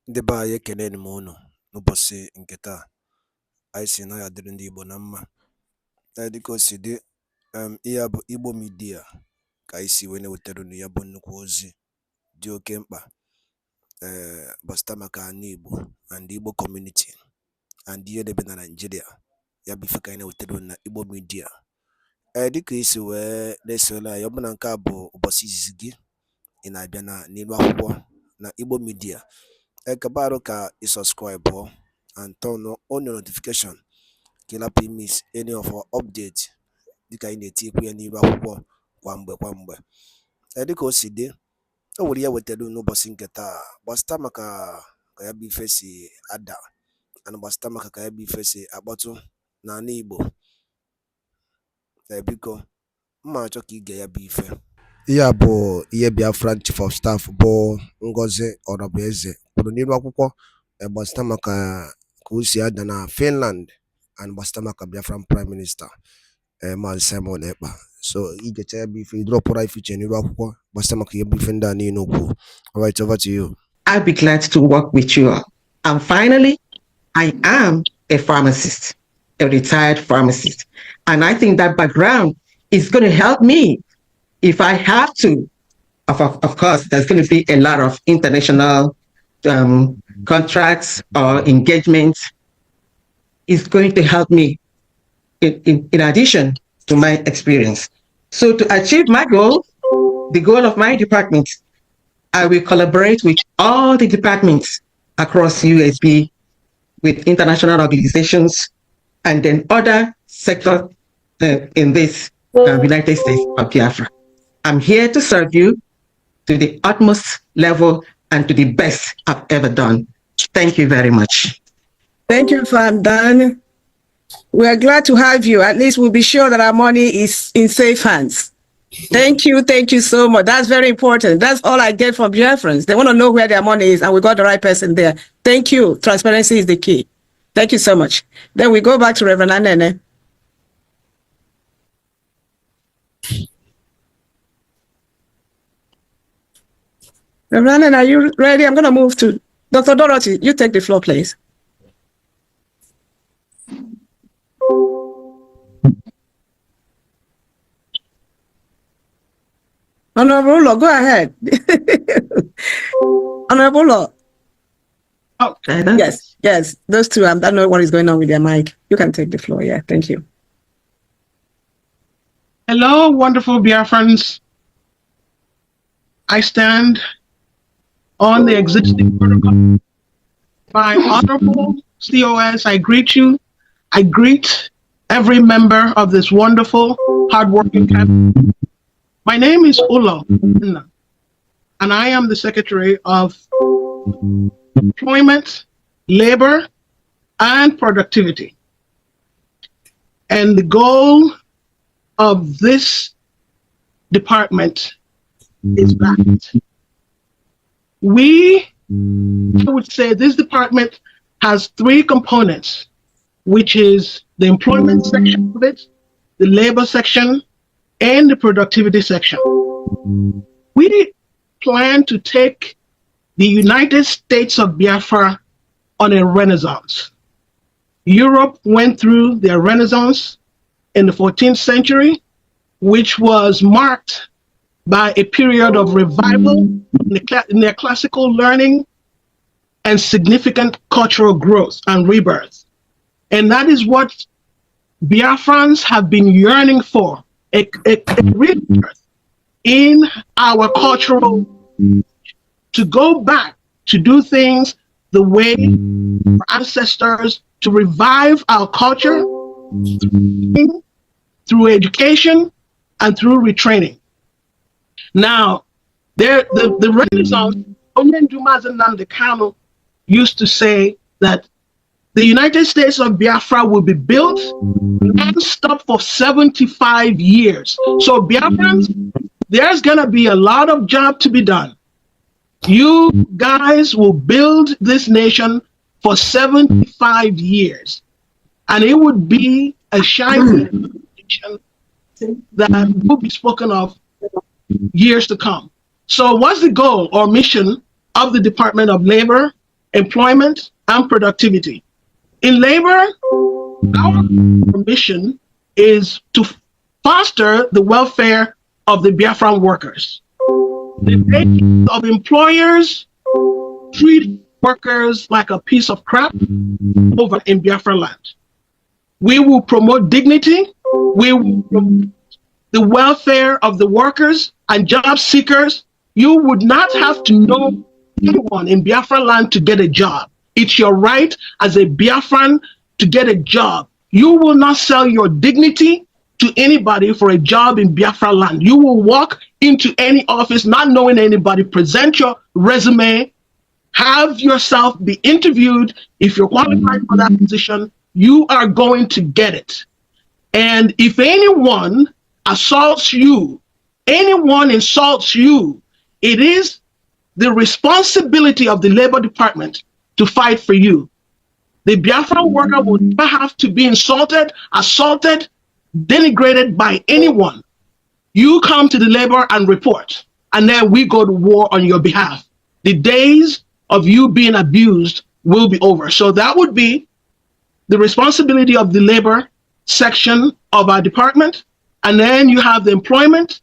Ndị be anyị ekeneni m unu n'ụbọchị nke taa. Anyị sị na ya dịrị ndị Igbo na mma. Dịka o si dị, ihe a bụ Igbo Media ka anyị si wee na-ewetara unu ya bụ nnukwu ozi dị oke mkpa gbasịta maka ana Igbo and Igbo community and ihe debe na Nigeria. Ya bụ ife ka anyị na-ewetara unu na Igbo Media. Dịka isi wee na-esole anyị, ọ bụ na nke a bụ ụbọchị izizi gị ị na-abịa n'ilu akwụkwọ na Igbo Media, kabaru ka i-subscribe and turn on your notification ka ị lapụ miss any of our update dịka anyị na-etikwu ya n'ilu akwụkwọ kwa mgbe. Dịka o si dị, o nwere ya wetara n'ụbọchị nke taa gbasịta maka ka ya bụ ife si ada and gbasịta maka ka ya bụ ife si akpọtụ n'ala Igbo. Biko mma achọ ka ige ya bụ ife. Ihe a bụ ihe BIAFRA Chief of Staff bụ Ngozi Orabueze kwuru n'ilu akwụkwọ gbasịta maka ka o si ada na Finland and gbasịta maka Biafran Prime Minister Maazị Simon Ekpa. So igecha ya bụ ife idropụra ife iche n'ilu akwụkwọ gbasịta maka ihe bụ ife ndị a niile okwu. All right, over to you. I'll be glad to work with you all. And finally, I am a pharmacist, a retired pharmacist. And I think that background is going to help me if I have to. Of course, there's going to be a lot of international contracts or engagements. It's going to help me in addition to my experience. So to achieve my goal, the goal of my department, I will collaborate with all the departments across USB, with international organizations, and then other sectors in this United States of Biafra. I'm here to serve you to the utmost level and to the best I've ever done. Thank you very much. Thank you, Dan. We are glad to have you. At least we'll be sure that our money is in safe hands. Thank you so much. That's very important. That's all I get from Biafrans. They want to know where their money is, and we got the right person there. Thank you. Transparency is the key. Thank you so much. Then we go back to Reverend Anene. Reverend Anene, are you ready? I'm going to move to Dr. Dorothy. You take the floor, please. Honorable Law, go ahead. Honorable Law. Okay. Yes, those two. I don't know what is going on with their mic. You can take the floor. Yeah, thank you. Hello, wonderful Biafrans. I stand on the existing protocol. My honorable COS, I greet you. I greet every member of this wonderful, hardworking cabinet. My name is Ulo, and I am the Secretary of Employment, Labor, and Productivity. And the goal of this department is that I would say this department has three components, which is the employment section of it, the labor section, and the productivity section. We plan to take the United States of Biafra on a renaissance. Europe went through their renaissance in the 14th century, which was marked by a period of revival in their classical learning and significant cultural growth and rebirth. And that is what Biafrans have been yearning for, a rebirth in our cultural, to go back to do things the way our ancestors, to revive our culture through education and through retraining. Now, the Renaissance, the Kano used to say that the United States of Biafra will be built non-stop for 75 years. So Biafrans, there's going to be a lot of job to be done. You guys will build this nation for 75 years. And it would be a shining nation that will be spoken of years to come. So what's the goal or mission of the Department of Labor employment, and productivity. In labor, our mission is to foster the welfare of the Biafran workers. The nature of employers treat workers like a piece of crap over in Biafra land. We will promote dignity. We will promote the welfare of the workers and job seekers. You would not have to know anyone in Biafra land to get a job. It's your right as a Biafran to get a job. You will not sell your dignity to anybody for a job in Biafra land. You will walk into any office not knowing anybody, present your resume, have yourself be interviewed. If you're qualified for that position, you are going to get it. And if anyone assaults you, anyone insults you, it is the responsibility of the Labor Department to fight for you. The Biafran worker will never have to be insulted, assaulted, denigrated by anyone. You come to the labor and report, and then we go to war on your behalf. The days of you being abused will be over. So that would be the responsibility of the labor section of our department. And then you have the employment.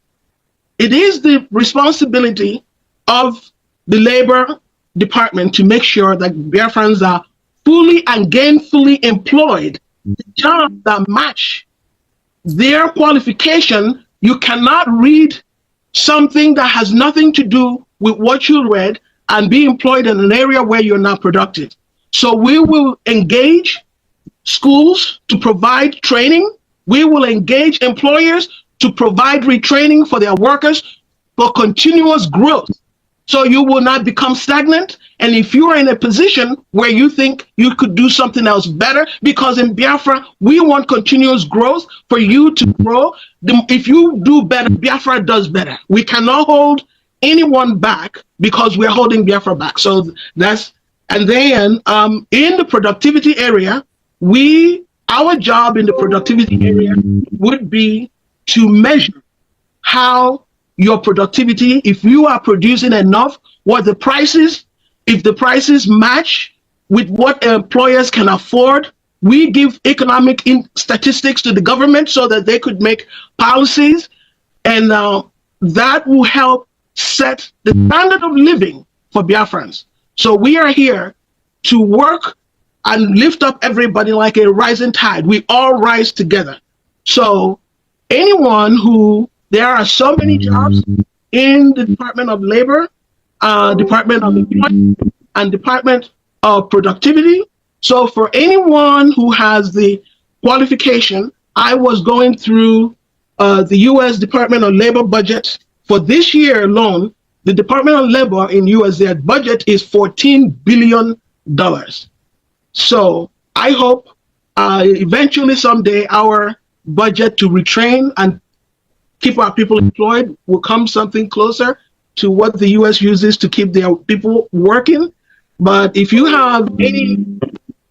It is the responsibility of the labor department to make sure that Biafrans are fully and gainfully employed. The jobs that match their qualification. You cannot read something that has nothing to do with what you read and be employed in an area where you're not productive. So we will engage schools to provide training. We will engage employers to provide retraining for their workers for continuous growth. So you will not become stagnant. And if you are in a position where you think you could do something else better, because in Biafra, we want continuous growth for you to grow. If you do better, Biafra does better. We cannot hold anyone back because we're holding Biafra back. So that's, and then in the productivity area, our job in the productivity area would be to measure how your productivity, if you are producing enough, what the prices, if the prices match with what employers can afford. We give economic statistics to the government so that they could make policies, and that will help set the standard of living for Biafrans. So we are here to work and lift up everybody like a rising tide. We all rise together. So anyone who, there are so many jobs in the Department of Labor, Department of Employment, and Department of Productivity. So for anyone who has the qualification, I was going through the U.S. Department of Labor budget. For this year alone, the Department of Labor in U.S., their budget is $14 billion. So I hope eventually someday our budget to retrain and keep our people employed will come something closer to what the U.S. uses to keep their people working. But if you have any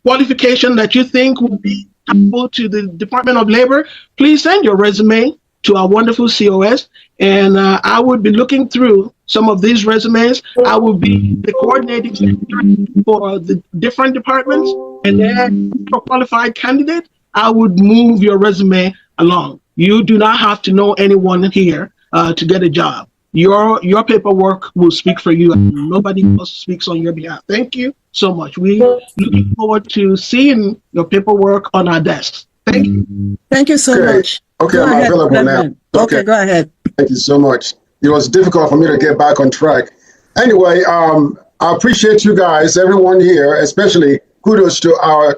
qualification that you think would be helpful to the Department of Labor, please send your resume to our wonderful COS, and I would be looking through some of these resumes. I will be the coordinating secretary for the different departments, and then for qualified candidate, I would move your resume along. You do not have to know anyone here to get a job. Your paperwork will speak for you, and nobody else speaks on your behalf. Thank you so much. We looking forward to seeing your paperwork on our desks. Thank you. Thank you so much. Okay, Go I'm ahead, available now. President. Okay, go ahead. Thank you so much. It was difficult for me to get back on track. Anyway, I appreciate you guys, everyone here, especially kudos to our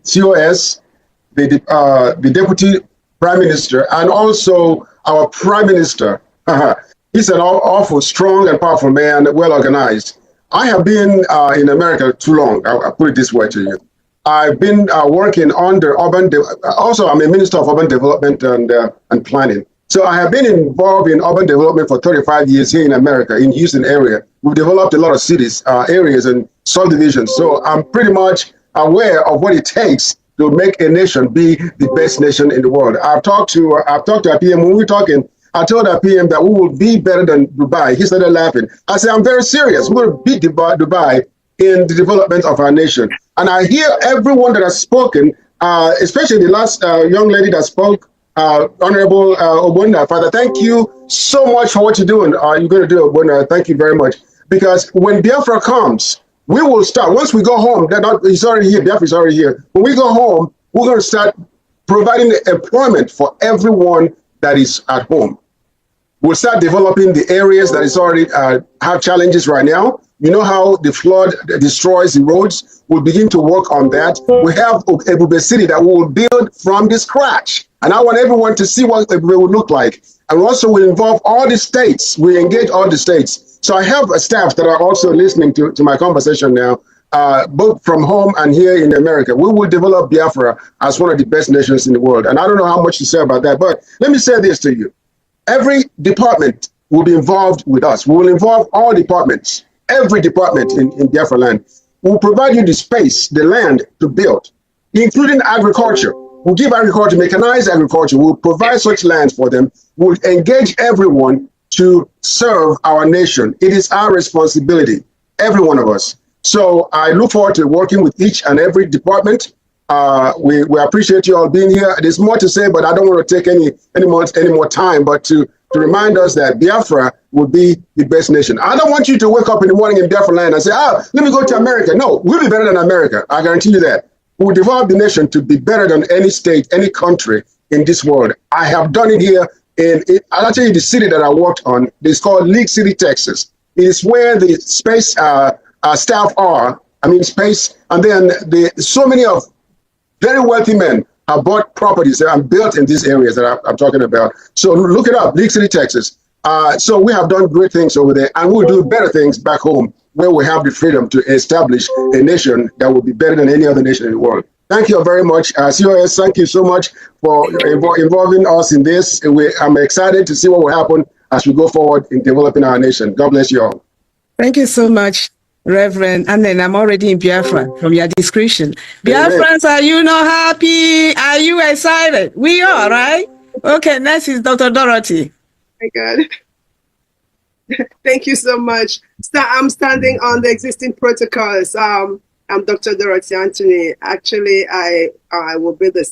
COS, the Deputy Prime Minister, and also our Prime Minister. He's an awful strong and powerful man, well organized. I have been in America too long. I'll put it this way to you. I've been working under also I'm a Minister of Urban Development and Planning. So I have been involved in urban development for 35 years here in America, in Houston area. We've developed a lot of cities, areas and subdivisions. So I'm pretty much aware of what it takes to make a nation be the best nation in the world. I've talked to our PM when we were talking. I told our PM that we will be better than Dubai. He started laughing. I said, I'm very serious. We're going to beat Dubai in the development of our nation. And I hear everyone that has spoken, especially the last young lady that spoke, Honorable Obunda. Father, thank you so much for what you're doing. You're going to do, Obunda. Thank you very much. Because when Biafra comes, we will start. Once we go home, it's already here. Biafra is already here. When we go home, we're going to start providing employment for everyone that is at home. We'll start developing the areas that is already have challenges right now. You know how the flood destroys the roads. We'll begin to work on that. We have Ebube City that we will build from the scratch. And I want everyone to see what Ebube will look like. And also we involve all the states. We engage all the states. So I have a staff that are also listening to my conversation now, both from home and here in America. We will develop Biafra as one of the best nations in the world. And I don't know how much to say about that, but let me say this to you. Every department will be involved with us. We will involve all departments, every department in Biafra land. We'll provide you the space, the land to build, including agriculture. We'll give agriculture, mechanized agriculture. We'll provide such lands for them. We'll engage everyone to serve our nation. It is our responsibility, every one of us. So I look forward to working with each and every department. We appreciate you all being here. There's more to say, but I don't want to take any more time, but to remind us that Biafra will be the best nation. I don't want you to wake up in the morning in Biafra land and say, let me go to America. No, we'll be better than America. I guarantee you that. We'll develop the nation to be better than any state, any country in this world. I have done it here I'll tell you the city that I worked on. It's called League City, Texas. It is where the space staff are. I mean, space, and then so many of very wealthy men have bought properties that are built in these areas that I'm talking about. So look it up, League City, Texas. So we have done great things over there, and we'll do better things back home where we have the freedom to establish a nation that will be better than any other nation in the world. Thank you very much. COS, thank you so much for involving us in this. I'm excited to see what will happen as we go forward in developing our nation. God bless you all. Thank you so much, Reverend. And then I'm already in Biafra from your description. Biafrans, are you not happy? Are you excited? We are, right? Okay, next is Dr. Dorothy. My God. Thank you so much. I'm standing on the existing protocols. I'm Dr. Dorothy Anthony. Actually, I am the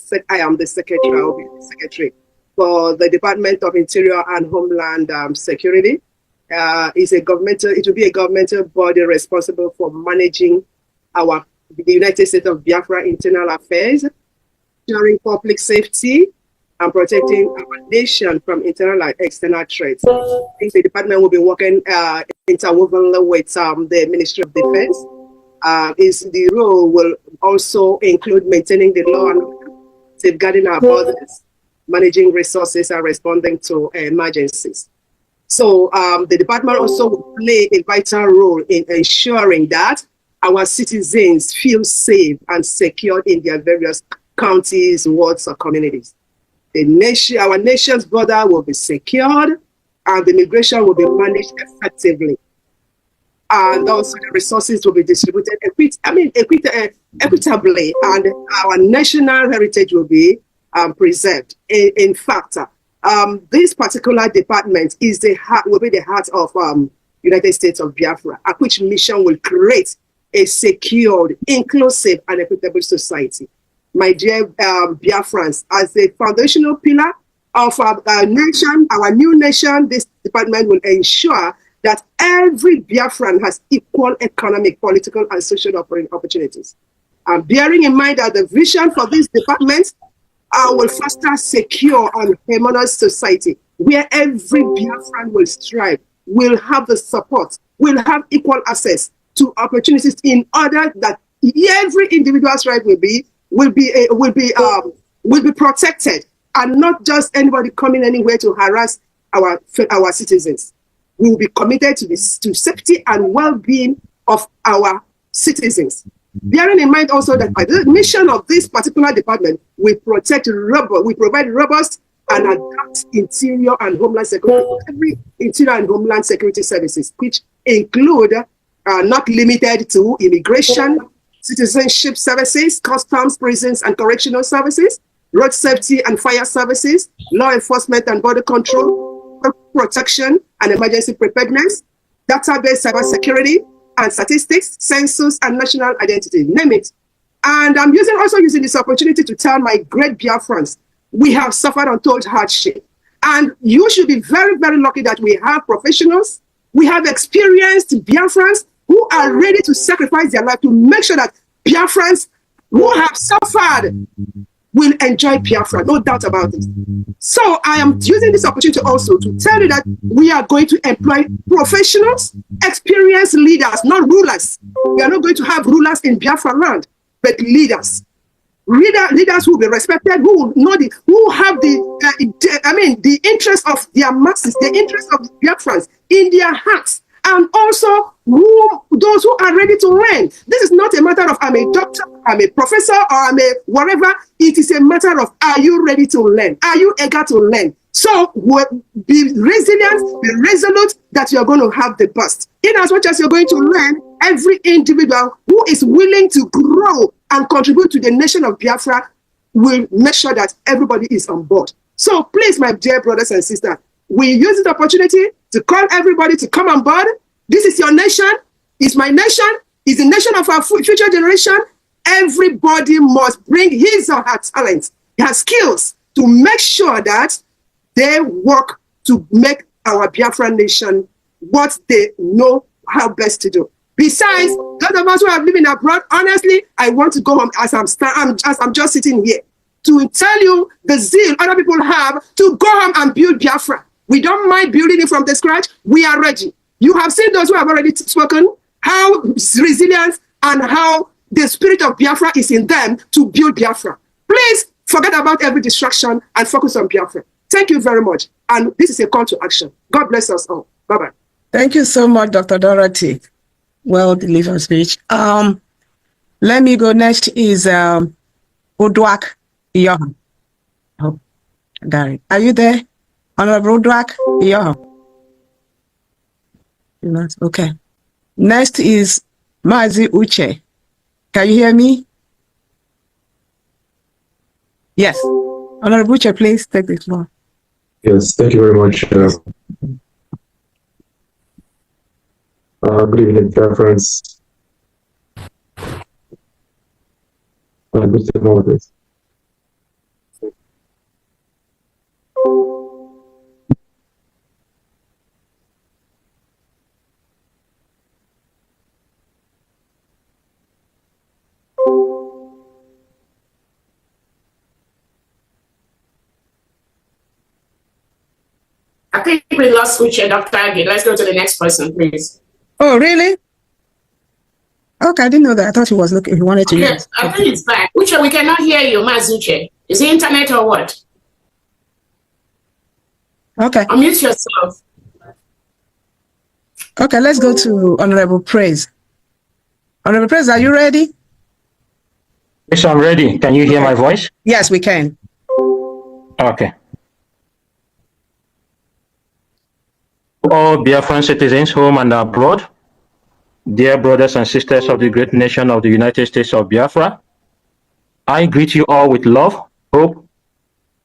secretary. I will be the secretary for the Department of Interior and Homeland Security. It will be a governmental body responsible for managing the United States of Biafra internal affairs, ensuring public safety, and protecting our nation from internal and external threats. I think the department will be working interwoven with the Ministry of Defense. The role will also include maintaining the law and order, safeguarding our borders, managing resources, and responding to emergencies. So the department also will play a vital role in ensuring that our citizens feel safe and secure in their various counties, wards, or communities. Our nation's border will be secured, and the migration will be managed effectively. And also the resources will be distributed equitably, and our national heritage will be preserved. In fact, this particular department will be the heart of United States of Biafra, at which mission will create a secured, inclusive, and equitable society. My dear Biafrans, as a foundational pillar of our nation, our new nation, this department will ensure that every Biafran has equal economic, political, and social opportunities. And bearing in mind that the vision for this department will foster secure and harmonious society where every Biafran will strive, will have the support, will have equal access to opportunities in order that every individual's right will be protected, and not just anybody coming anywhere to harass our citizens. We will be committed to safety and well-being of our citizens. Bearing in mind also that the mission of this particular department, we provide robust and adapt interior and homeland security, every interior and homeland security services, which include not limited to immigration, citizenship services, customs, prisons, and correctional services, road safety and fire services, law enforcement and border control, protection and emergency preparedness, database cybersecurity, and statistics, census, and national identity, name it. And I'm also using this opportunity to tell my great Biafrans, we have suffered untold hardship. And you should be very, very lucky that we have professionals, we have experienced Biafrans who are ready to sacrifice their life to make sure that Biafrans who have suffered will enjoy Biafra, no doubt about it. So I am using this opportunity also to tell you that we are going to employ professionals, experienced leaders, not rulers. We are not going to have rulers in Biafra land, but leaders. Leaders who will be respected, who will know who have the interest of their masses, the interest of the Biafrans in their hearts, and also those who are ready to learn. This is not a matter of I'm a doctor, I'm a professor, or I'm a whatever. It is a matter of, are you ready to learn? Are you eager to learn? So be resilient, be resolute that you're going to have the best. In as much as you're going to learn, every individual who is willing to grow and contribute to the nation of Biafra will make sure that everybody is on board. So please, my dear brothers and sisters, we use this opportunity to call everybody to come on board. This is your nation. It's my nation. It's the nation of our future generation. Everybody must bring his or her talents, her skills, to make sure that they work to make our Biafra nation what they know how best to do. Besides, those of us who are living abroad, honestly, I want to go home as I'm just sitting here to tell you the zeal other people have to go home and build Biafra. We don't mind building it from the scratch. We are ready. You have seen those who have already spoken, how resilient and how the spirit of Biafra is in them to build Biafra. Please forget about every distraction and focus on Biafra. Thank you very much. And this is a call to action. God bless us all. Bye-bye. Thank you so much, Dr. Dorothy. Well delivered speech. Let me go next is Udwak Yohan. Oh, Gary. Are you there? Honorable Udwak Yohan. You're not? Okay. Next is Mazi Uche. Can you hear me? Yes. Honorable Uche, please take the floor. Yes, thank you very much. Good evening, dear friends. Good to know this. I think we lost Uche, Dr. Agi. Let's go to the next person, please. Oh, really? Okay, I didn't know that. I thought he was looking. He wanted to. Okay, I think it's back. Uche, we cannot hear you, Maz Uche. Is it internet or what? Okay. Unmute yourself. Okay, let's go to Honorable Praise. Honorable Praise, are you ready? Yes, I'm ready. Can you hear my voice? Yes, we can. Okay. All Biafran citizens, home and abroad, dear brothers and sisters of the great nation of the United States of Biafra, I greet you all with love, hope,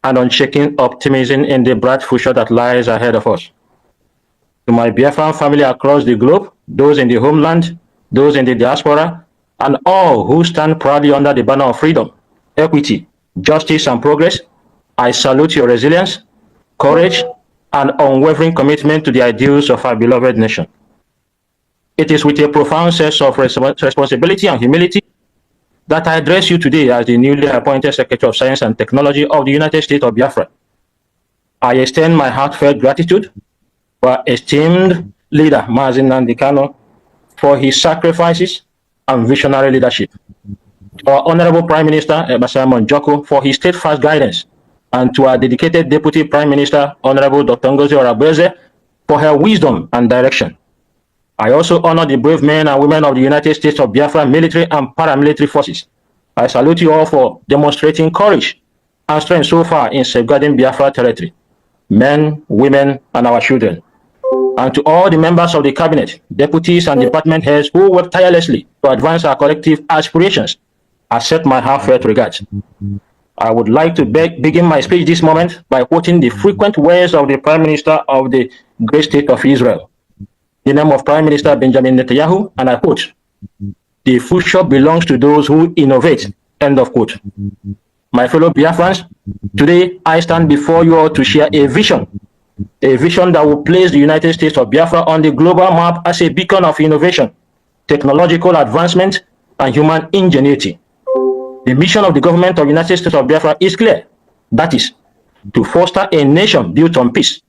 and unshaken optimism in the bright future that lies ahead of us. To my Biafran family across the globe, those in the homeland, those in the diaspora, and all who stand proudly under the banner of freedom, equity, justice, and progress, I salute your resilience, courage, and unwavering commitment to the ideals of our beloved nation. It is with a profound sense of responsibility and humility that I address you today as the newly appointed Secretary of Science and Technology of the United States of Biafra. I extend my heartfelt gratitude to our esteemed leader, Mazi Nnamdi Kanu, for his sacrifices and visionary leadership. To our Honorable Prime Minister, Simon Joko, for his steadfast guidance, and to our dedicated Deputy Prime Minister, Honorable Dr. Ngozi Orabueze, for her wisdom and direction. I also honor the brave men and women of the United States of Biafra military and paramilitary forces. I salute you all for demonstrating courage and strength so far in safeguarding Biafra territory, men, women, and our children. And to all the members of the cabinet, deputies, and department heads who work tirelessly to advance our collective aspirations, I accept my heartfelt regards. I would like to begin my speech this moment by quoting the frequent words of the Prime Minister of the great state of Israel. the name of Prime Minister Benjamin Netanyahu, and I quote, "The future belongs to those who innovate," end of quote. My fellow Biafrans, today I stand before you all to share a vision that will place the United States of Biafra on the global map as a beacon of innovation, technological advancement, and human ingenuity. The mission of the government of the United States of Biafra is clear. That is, to foster a nation built on peace,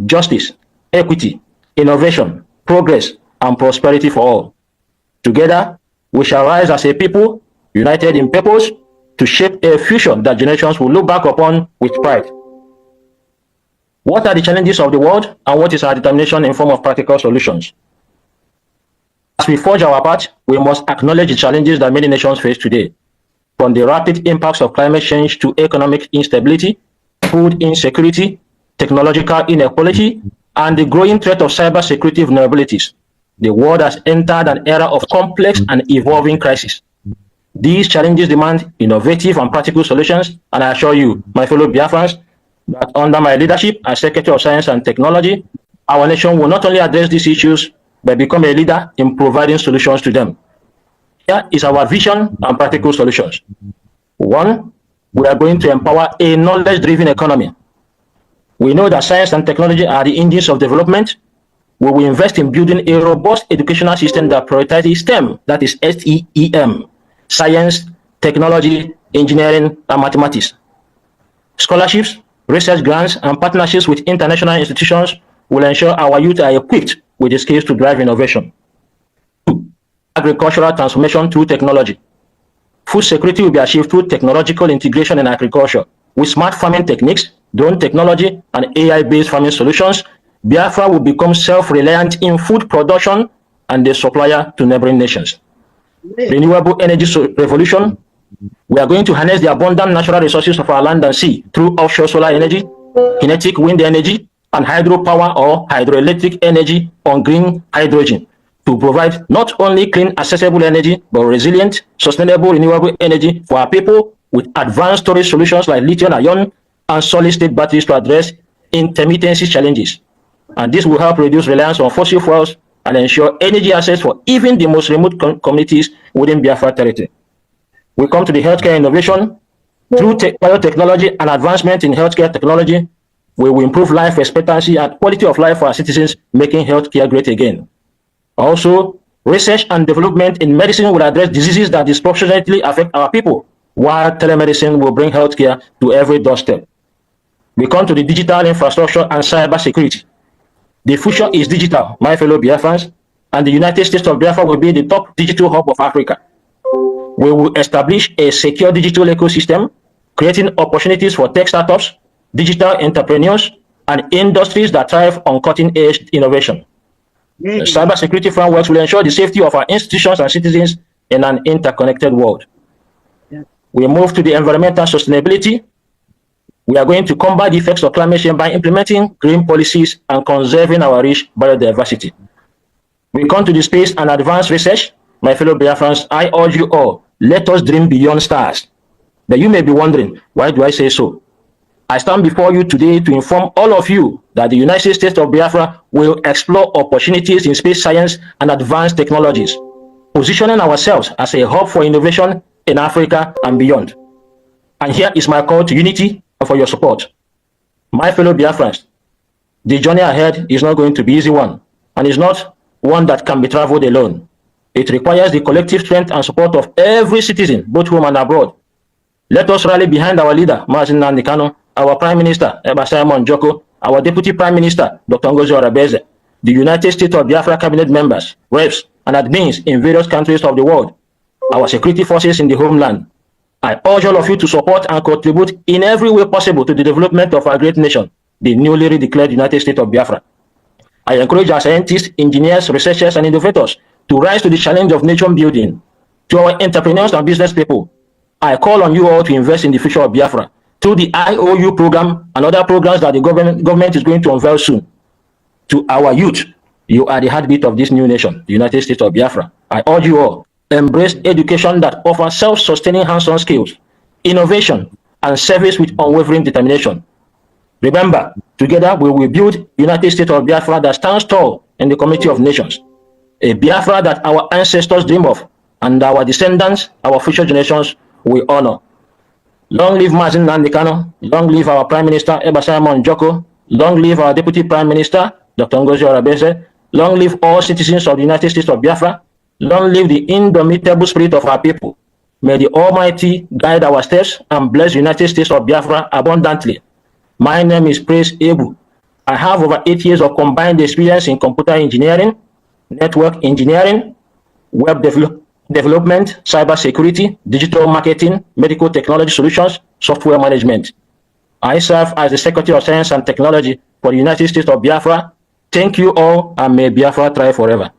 justice, equity, innovation, progress, and prosperity for all. Together, we shall rise as a people, united in purpose, to shape a future that generations will look back upon with pride. What are the challenges of the world, and what is our determination in form of practical solutions? As we forge our path, we must acknowledge the challenges that many nations face today, from the rapid impacts of climate change to economic instability, food insecurity, technological inequality, and the growing threat of cybersecurity vulnerabilities. The world has entered an era of complex and evolving crises. These challenges demand innovative and practical solutions, and I assure you, my fellow Biafrans, that under my leadership as Secretary of Science and Technology, our nation will not only address these issues, but become a leader in providing solutions to them. Here is our vision and practical solutions. One, we are going to empower a knowledge-driven economy. We know that science and technology are the engines of development. We will invest in building a robust educational system that prioritizes STEM, that is STEM, science, technology, engineering, and mathematics. Scholarships, research grants, and partnerships with international institutions will ensure our youth are equipped with the skills to drive innovation. Two, agricultural transformation through technology. Food security will be achieved through technological integration in agriculture. With smart farming techniques, drone technology, and AI-based farming solutions, Biafra will become self-reliant in food production and a supplier to neighboring nations. Renewable energy revolution. We are going to harness the abundant natural resources of our land and sea through offshore solar energy, kinetic wind energy, and hydropower or hydroelectric energy on green hydrogen to provide not only clean, accessible energy, but resilient, sustainable, renewable energy for our people with advanced storage solutions like lithium-ion and solid-state batteries to address intermittency challenges. And this will help reduce reliance on fossil fuels and ensure energy access for even the most remote communities within Biafra territory. We come to the healthcare innovation. Through biotechnology and advancement in healthcare technology, we will improve life expectancy and quality of life for our citizens, making healthcare great again. Also, research and development in medicine will address diseases that disproportionately affect our people, while telemedicine will bring healthcare to every doorstep. We come to the digital infrastructure and cybersecurity. The future is digital, my fellow Biafrans, and the United States of Biafra will be the top digital hub of Africa. We will establish a secure digital ecosystem, creating opportunities for tech startups, digital entrepreneurs, and industries that thrive on cutting-edge innovation. The cybersecurity frameworks will ensure the safety of our institutions and citizens in an interconnected world. We move to the environmental sustainability. We are going to combat the effects of climate change by implementing green policies and conserving our rich biodiversity. We come to the space and advanced research. My fellow Biafrans, I urge you all, let us dream beyond stars. But you may be wondering, why do I say so? I stand before you today to inform all of you that the United States of Biafra will explore opportunities in space science and advanced technologies, positioning ourselves as a hub for innovation in Africa and beyond. And here is my call to unity and for your support. My fellow Biafrans, the journey ahead is not going to be an easy one, and is not one that can be traveled alone. It requires the collective strength and support of every citizen, both home and abroad. Let us rally behind our leader, Mazin Nandikano, our Prime Minister, Eba Simon Joko, our Deputy Prime Minister, Dr. Ngozi Orabeze, the United States of Biafra cabinet members, reps, and admins in various countries of the world, our security forces in the homeland. I urge all of you to support and contribute in every way possible to the development of our great nation, the newly redeclared United States of Biafra. I encourage our scientists, engineers, researchers, and innovators to rise to the challenge of nation building. To our entrepreneurs and business people, I call on you all to invest in the future of Biafra through the IOU program and other programs that the government is going to unveil soon. To our youth, you are the heartbeat of this new nation, the United States of Biafra. I urge you all, embrace education that offers self-sustaining hands-on skills, innovation, and service with unwavering determination. Remember, together we will build United States of Biafra that stands tall in the community of nations. A Biafra that our ancestors dream of and our descendants, our future generations will honor. Long live Mazin Nandikano. Long live our Prime Minister, Eba Simon Joko. Long live our Deputy Prime Minister, Dr. Ngozi Orabese. Long live all citizens of the United States of Biafra. Long live the indomitable spirit of our people. May the Almighty guide our steps and bless the United States of Biafra abundantly. My name is Praise Ebu. I have over 8 years of combined experience in computer engineering, network engineering, web development, cyber security, digital marketing, medical technology solutions, software management. I serve as the Secretary of Science and Technology for the United States of Biafra. Thank you all, and may Biafra thrive forever.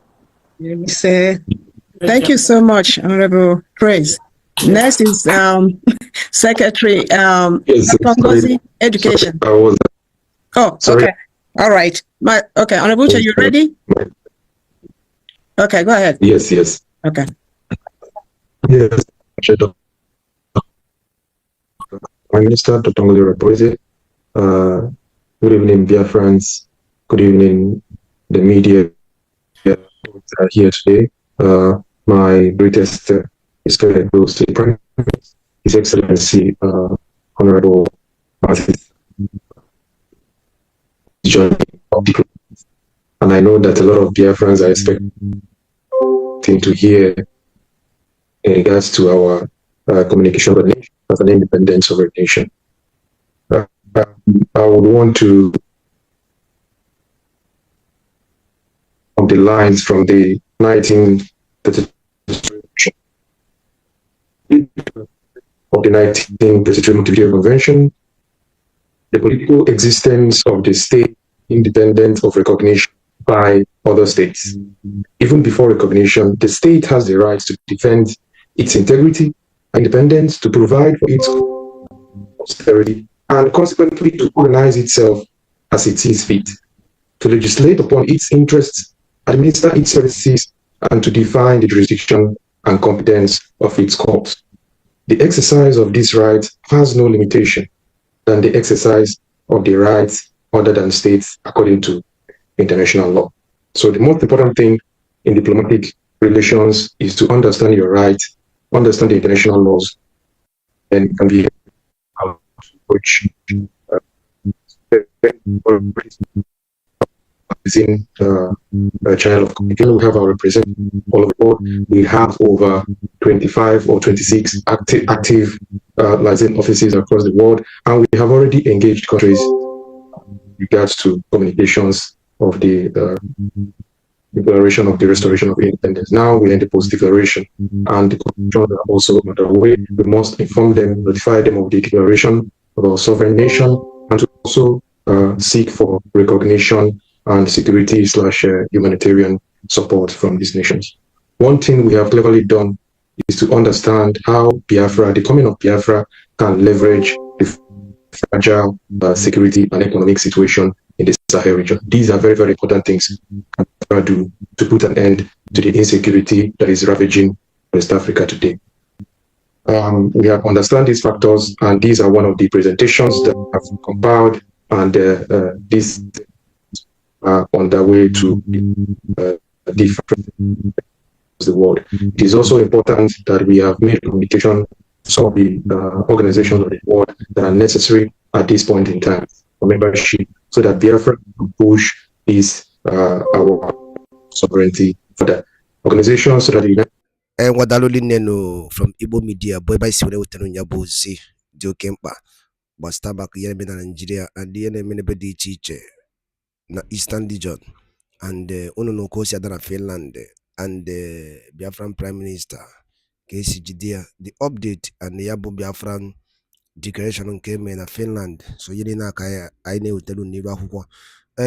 Thank you so much, Honorable Praise. Next is Secretary Ngozi, Education. Okay. All right. Okay, Honorable Chair, you ready? Okay, go ahead. Yes. Okay. Yes. Prime Minister Dr. Ngozi Orabese. Good evening, Biafrans. Good evening, the media here today. My greatest respect goes to the Prime Minister, His Excellency Honorable journey of the, and I know that a lot of Biafrans are expecting to hear in regards to our communication of the nation as an independent sovereign nation. I would want to on the lines from the 1933 of the 1933 Montevideo Convention. The political existence of the state independent of recognition by other states. Even before recognition, the state has the right to defend its integrity and independence, to provide for its prosperity, and consequently to organize itself as it sees fit, to legislate upon its interests, administer its services, and to define the jurisdiction and competence of its courts. The exercise of this right has no limitation than the exercise of the rights other than states according to international law. So the most important thing in diplomatic relations is to understand your rights, understand the international laws, and it can be which within a channel of communication. We have our representatives all over the world. We have over 25 or 26 active licensing offices across the world, and we have already engaged countries in regards to communications of the declaration of the restoration of independence. Now we're in the post-declaration, and the commissions are also underway. We must inform them, notify them of the declaration of our sovereign nation, and to also seek for recognition and security/humanitarian support from these nations. One thing we have cleverly done is to understand how Biafra, the coming of Biafra, can leverage the fragile security and economic situation in the Sahel region. These are very, very important things we do to put an end to the insecurity that is ravaging West Africa today. We have understand these factors, and these are one of the presentations that have compiled, and this on their way to different the world. It is also important that we have made communication to some of the organizations of the world that are necessary at this point in time for membership, so that Biafra can push this our sovereignty for the organization, so that the wadaloli neno from Igbo media boy by siwele utanu nyabuzi dio kempa basta bak yene na Nigeria and yene menebe di iche na Eastern region, and ono no kosi adana Finland, and Biafran Prime Minister KC Judea the update and yabo Biafran declaration came in Finland, so yene na kaya aine utelu niru akwụkwọ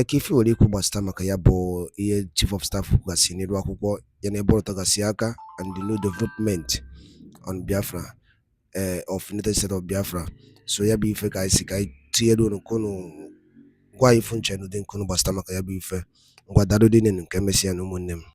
kifi were ikwu gbasta maka ya bụ ihe chief of staff kwugasi n'iru akwụkwọ ya na ebe ọtọgasị aka and the new development on Biafra of United States of Biafra. So ya bụ ife ka isi ka tinyere unu kunu gwa ifu nche n'ụdị nkunu gbasta maka ya bụ ife ngwa daro dị nke mesịa na ụmụnne m.